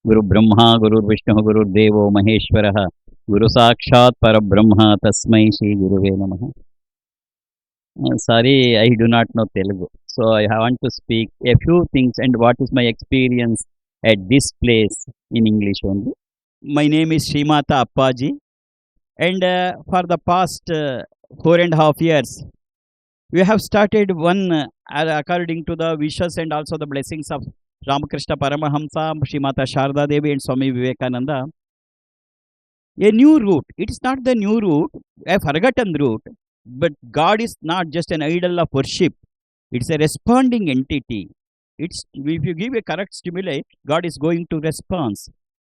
Guru Brahma, Guru Vishnu, Guru Devo Maheshwaraha, Guru Sakshat Parabrahma, Tasmai Shri Guruve Namaha. Sorry, I do not know Telugu. So I want to speak a few things and what is my experience at this place in English only. My name is Srimatha Appaji, and for the past 4.5 years, we have started one according to the wishes and also the blessings of Ramakrishna Paramahamsa, Srimata Sharda Devi and Swami Vivekananda. A new route. It is not the new route, a forgotten route, but God is not just an idol of worship. It's a responding entity. It's if you give a correct stimuli, God is going to respond.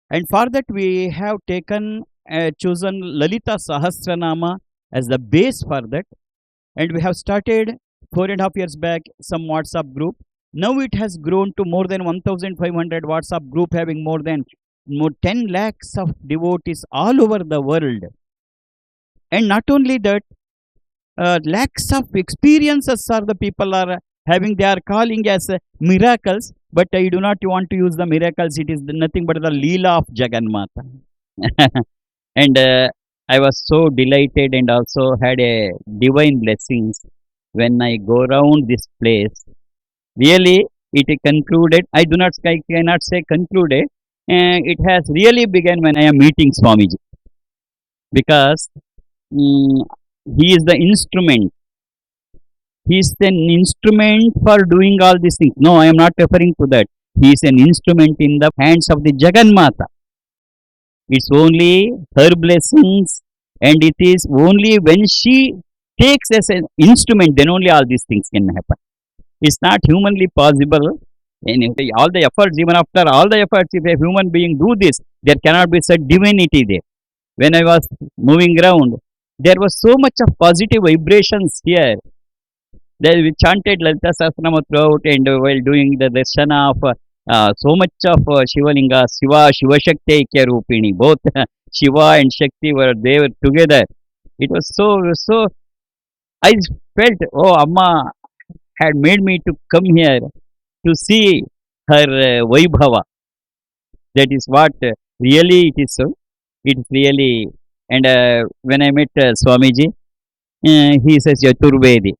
And for that we have chosen Lalita Sahasranama as the base for that. And we have started 4.5 years back some WhatsApp group. Now it has grown to more than 1,500 WhatsApp group, having more 10 lakhs of devotees all over the world. And not only that, lakhs of experiences are the people are having. They are calling as miracles, but I do not want to use the miracles. It is nothing but the Leela of Jagannatha. And I was so delighted and also had a divine blessings when I go around this place. Really, it concluded. I cannot say concluded. It has really begun when I am meeting Swamiji, because he is the instrument. He is an instrument for doing all these things. No, I am not referring to that. He is an instrument in the hands of the Jagannatha. It's only her blessings, and it is only when she takes as an instrument, then only all these things can happen. It's not humanly possible. And all the efforts, even after all the efforts, if a human being do this, there cannot be such divinity there. When I was moving around, there was so much of positive vibrations here. We chanted Lalita Sahasranama throughout, and while doing the darshana of so much of Shivalingas, Shiva Shakti Aikya Rupini, both Shiva and Shakti were there together. It was so, I felt, oh, Amma had made me to come here to see her Vaibhava. That is what really it is so. It is really, and when I met Swamiji, he says Yaturvedi.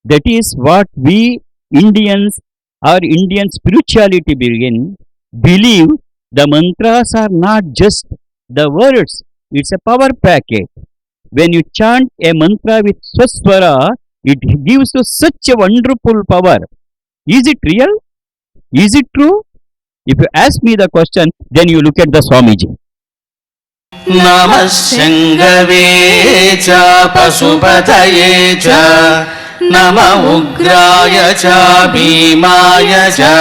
That is what we Indians, our Indian spirituality believe the mantras are not just the words, it's a power packet. When you chant a mantra with Swaswara, it gives you such a wonderful power. Is it real? Is it true? If you ask me the question, then you look at the Swamiji. Namah Shangave cha Pasupataye cha Namah Ugraya cha Bhimaya cha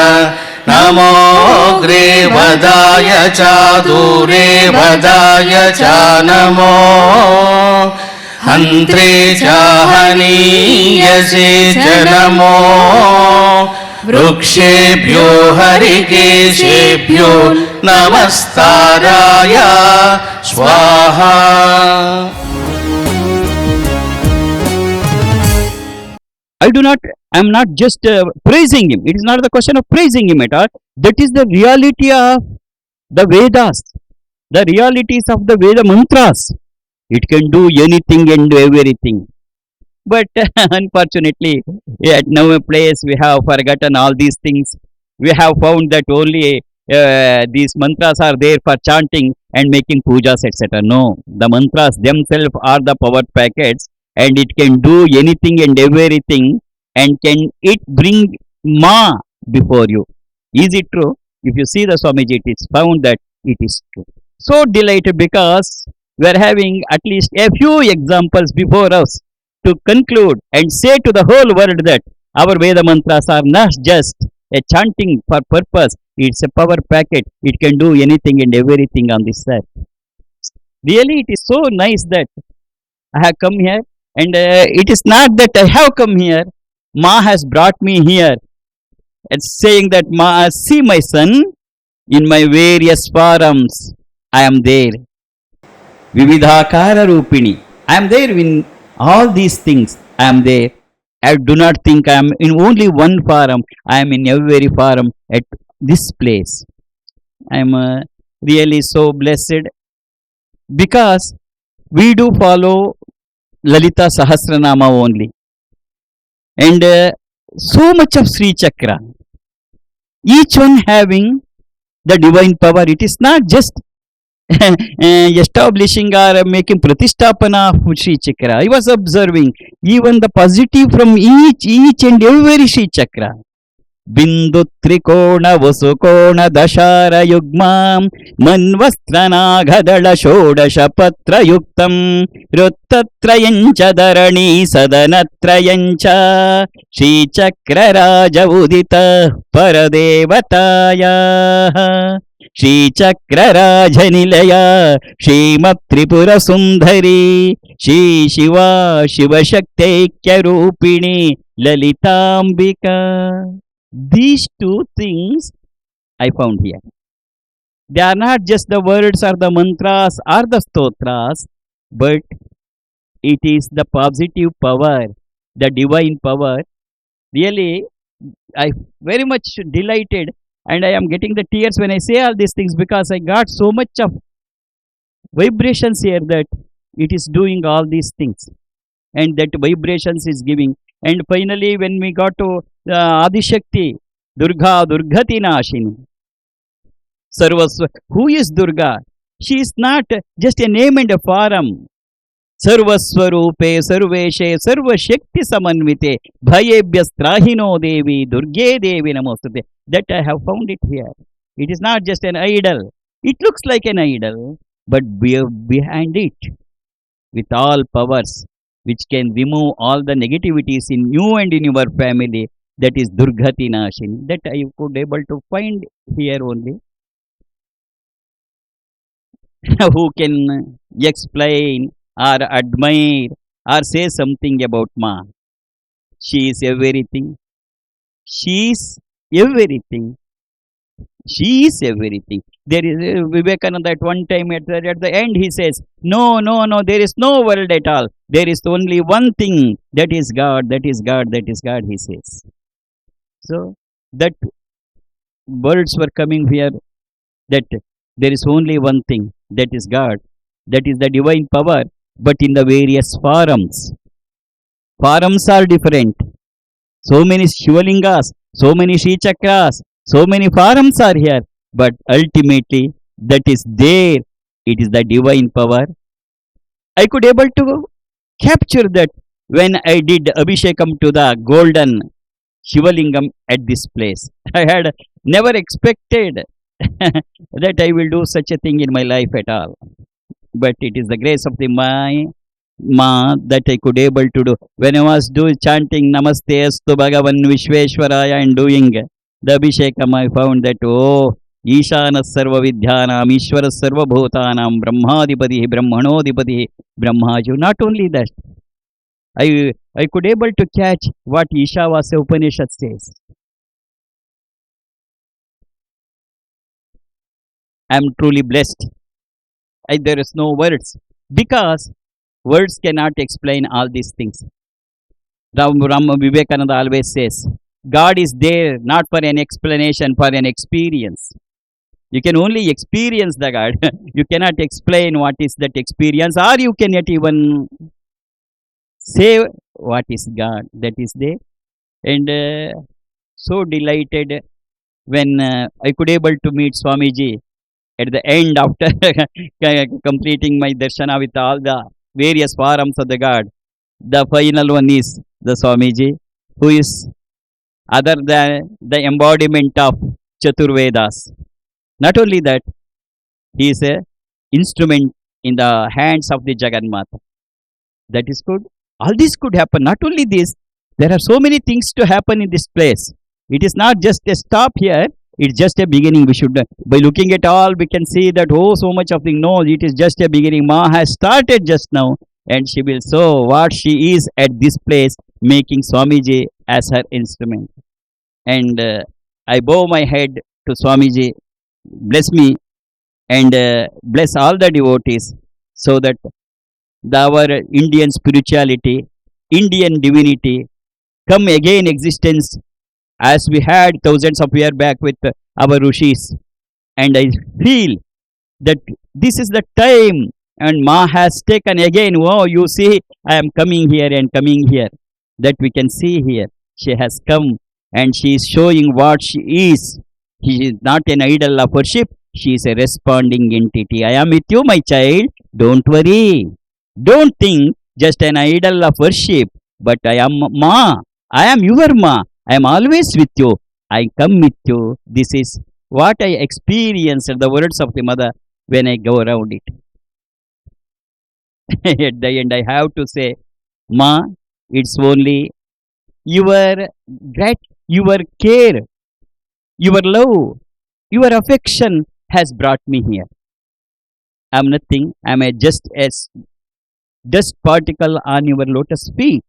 Namo Grevadaya cha Durevadaya cha Namo Hantre cha Haniyase cha Namo Vrukshebhyo Harikeshebhyo Namastaraya Swaha. I am not just praising him. It is not the question of praising him at all. That is the reality of the Vedas, the realities of the Veda mantras. It can do anything and everything. But unfortunately, at no place we have forgotten all these things. We have found that only these mantras are there for chanting and making pujas, etc. No, the mantras themselves are the power packets, and it can do anything and everything, and can it bring Ma before you. Is it true? If you see the Swamiji, it is found that it is true. So delighted because we are having at least a few examples before us to conclude and say to the whole world that our Veda mantras are not just a chanting for purpose, it's a power packet. It can do anything and everything on this earth. Really, it is so nice that I have come here, and it is not that I have come here. Ma has brought me here and saying that, Ma, see my son, in my various forms, I am there. Vividhakara Rupini. I am there in all these things. I am there. I do not think I am in only one form. I am in every form at this place. I'm really so blessed because we do follow Lalita Sahasranama only, and so much of Sri Chakra, each one having the divine power. It is not just establishing or making pratisthapana of Sri Chakra. I was observing even the positive from each and every Sri Chakra. बिंदु त्रिकोण वसुकोण दशार युग्मां मन्वस्त्रनाघदळ षोडश पत्रयुक्तं रुत्तत्रयञ्च धरणी सदनत्रयञ्च श्रीचक्रराज उदित परदेवतायाः श्रीचक्रराजनिलया श्रीमत्त्रिपुरसुन्दरी Shri Shiva शिवशक्तैक्यरूपिणी Lalithambika. These two things I found here. They are not just the words or the mantras or the stotras, but it is the positive power, the divine power. Really, I very much delighted, and I am getting the tears when I say all these things because I got so much of vibrations here that it is doing all these things, and that vibrations is giving. And finally, when we got to Adishakti, Durga, Durgati Nashini, Sarvasva. Who is Durga? She is not just a name and a form. Sarvaswarupe, Sarveshe, Sarvashakti Samanvite, Bhayebhyastrahino Devi, Durge Devi Namostate. That I have found it here. It is not just an idol. It looks like an idol, but behind it, with all powers, which can remove all the negativities in you and in your family, that is Durgati Nashini. That I could able to find here only. Who can explain or admire or say something about Ma? She is everything. She is everything. She is everything. There is Vivekananda at one time at the end he says, no, there is no world at all. There is only one thing, that is God, that is God, that is God, he says. So, that words were coming here, that there is only one thing, that is God, that is the divine power, but in the various forms. Forms are different. So many Shivalingas, so many Sri Chakras, so many forms are here, but ultimately that is there. It is the divine power. I could able to capture that when I did Abhishekam to the golden Shivalingam at this place. I had never expected that I will do such a thing in my life at all. But it is the grace of the my Ma that I could able to do. When I was chanting Namaste Astu Bhagavan Vishveshwaraya and doing the Abhishekam, I found that, oh, Ishana Sarva Vidyanam, Ishvara Sarva Bhutanam, Brahmadipati, Brahmanodipati, Brahmaju. Not only that, I could able to catch what Ishavasya Upanishad says. I am truly blessed. There is no words because words cannot explain all these things. Rama Vivekananda always says, God is there not for an explanation, for an experience. You can only experience the God. You cannot explain what is that experience, or you cannot even say what is God that is there. And so delighted when I could able to meet Swamiji at the end after completing my darshana with all the various forms of the God. The final one is the Swamiji, who is other than the embodiment of Chaturvedas. Not only that, he is a instrument in the hands of the Jagannatha. That is good. All this could happen. Not only this, there are so many things to happen in this place. It is not just a stop here. It's just a beginning. We should, by looking at all, we can see that, oh, so much of thing. No, it is just a beginning. Ma has started just now, and she will show what she is at this place, making Swamiji as her instrument. And I bow my head to Swamiji. Bless me and bless all the devotees, so that our Indian spirituality, Indian divinity come again existence, as we had thousands of years back with our Rishis and I feel that this is the time, and Ma has taken again. Oh, you see, I am coming here and coming here. That we can see here. She has come and she is showing what she is. She is not an idol of worship. She is a responding entity. I am with you, my child. Don't worry. Don't think just an idol of worship. But I am Ma. I am your Ma. I am always with you. I come with you. This is what I experienced, the words of the mother, when I go around it. At the end, I have to say, Ma, it's only your your care, your love, your affection has brought me here. I'm nothing. I'm just a dust particle on your lotus feet.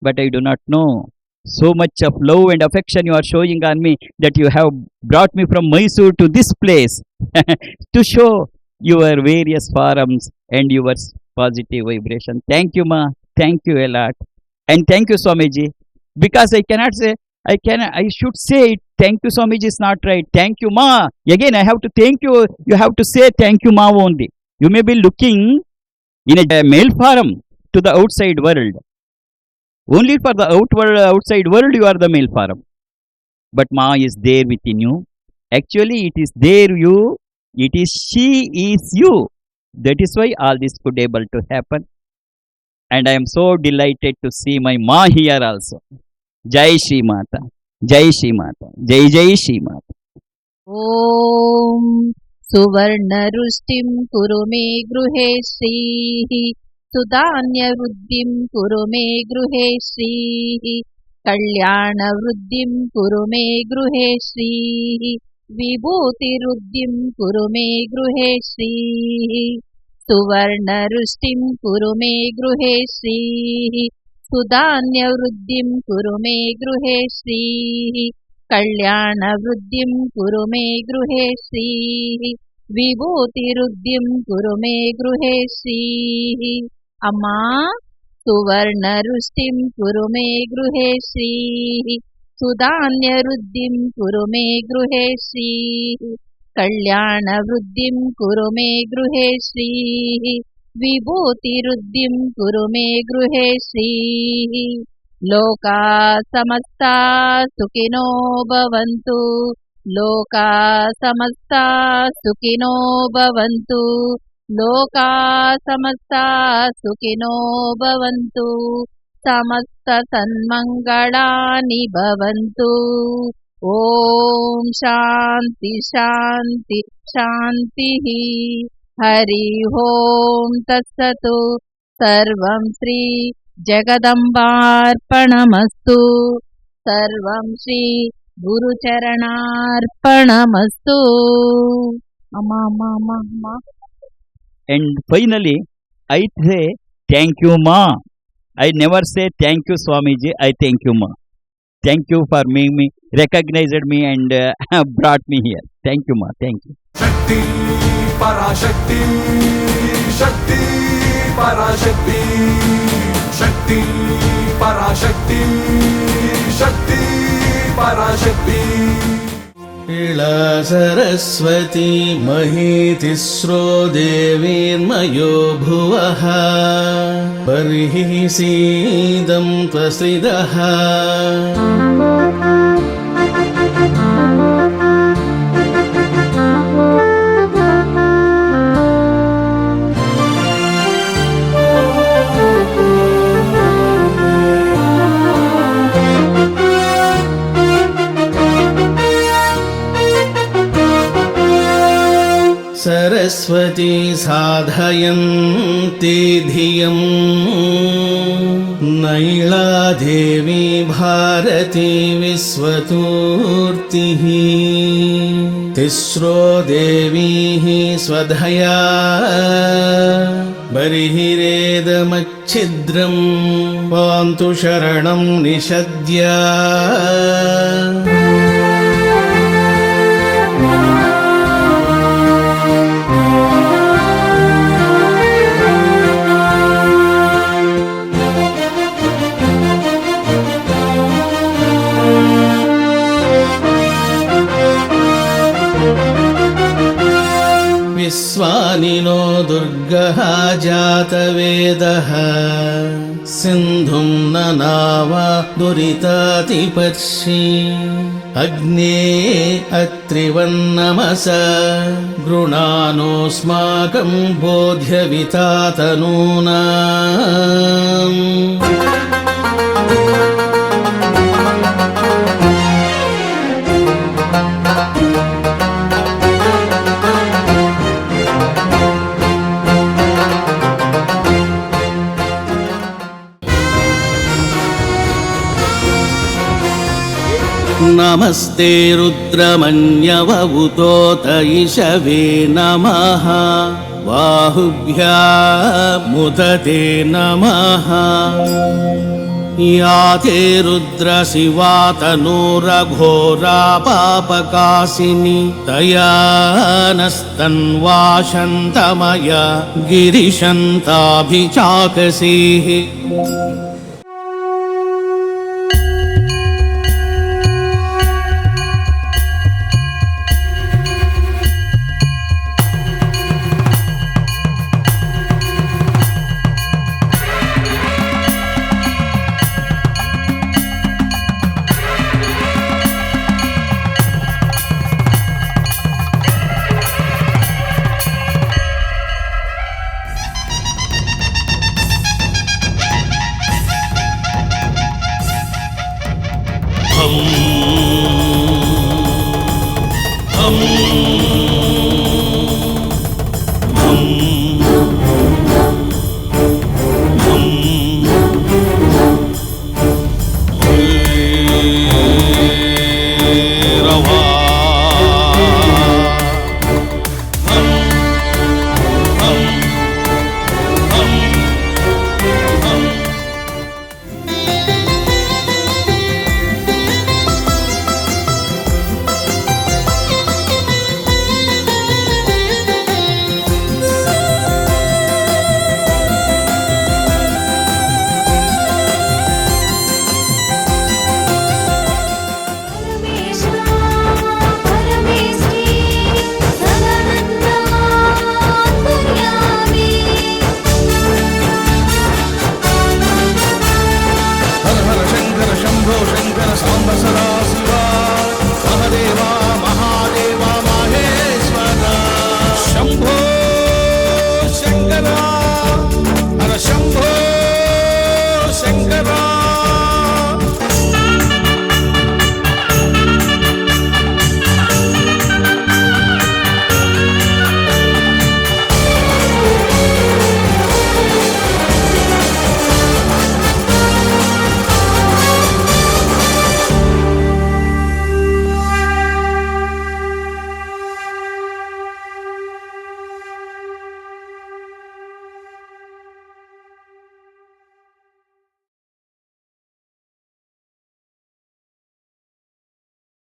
But I do not know. So much of love and affection you are showing on me that you have brought me from Mysore to this place to show your various forums and your positive vibration. Thank you, Ma. Thank you a lot. And thank you, Swamiji. Because I cannot say, I should say it. Thank you, Swamiji is not right. Thank you, Ma. Again, I have to thank you. You have to say thank you, Ma only. You may be looking in a male forum to the outside world. Only for the outside world you are the male forum. But Ma is there within you. Actually, it is there you. It is she is you. That is why all this could able to happen. And I am so delighted to see my Ma here also. Jai Shri Mata. Jai Shri Mata. Jai Jai Shri Mata. Om Suvarnarushtim Kuru Me Gruhe Shrihi Sudanya Vruddhim Kuru Me Gruhe Shrihi Kalyana Vruddhim Kuru Me Gruhe Shrihi Vibhuti Ruddhim Kuru Me Gruhe Shrihi Suvarnarushtim Kuru Me Gruhe Shrihi Sudanya Vruddhim Kuru Me Gruhe Shrihi Kalyana Vruddhim Kuru Me Gruhe Shrihi Vibhuti Ruddhim Kuru Me Gruhe Shrihi Amma Suvarna Rushtim Kuru Me Gruhe Shrihi Sudanya Ruddhim Kuru Me Gruhe Shrihi Kalyana Vruddhim Kuru Me Gruhe Shrihi Vibhuti Ruddhim Kuru Me Gruhe Shrihi Loka samasta sukino bhavantu Loka samasta sukino bhavantu Loka samasta sukino bhavantu Samasta sanmangalani bhavantu Om Shanti Shanti Shanti Hari Om Tatsatu Sarvam Sri Jagadambarpanamastu Sarvam Shri Guru Charanarpanamastu. Amma. And finally, I say thank you, Ma. I never say thank you, Swamiji. I thank you, Ma. Thank you for making me, recognized me and brought me here. Thank you, Ma. Thank you. Shakti, Parashakti, Shakti, Parashakti, Shakti, Parashakti, Shakti, Parashakti. Ila Saraswati MahitiSro Devirmayo Bhuvaha Parihi Sidam Tvasidaha. Saraswati sadhayanti dhiyam Naila Devi Bharati Visvaturtihi Tisro Devi Swadhaya Barihiredamachidram Pantu Sharanam Nishadya. जातवेदः सिन्धुं ननाव दुरितातिपर्षि अग्ने अत्रिवन्नमस गृणानोऽस्माकं बोध्यवितातनूनाम् नमस्ते रुद्रमन्यवभूतोत इषवे नमः बाहुभ्यामुदते नमः या ते रुद्रशिवा तनूरघोरा पापकाशिनी तया नस्तन्वा शन्तमय गिरिशन्ताभिचाकसीः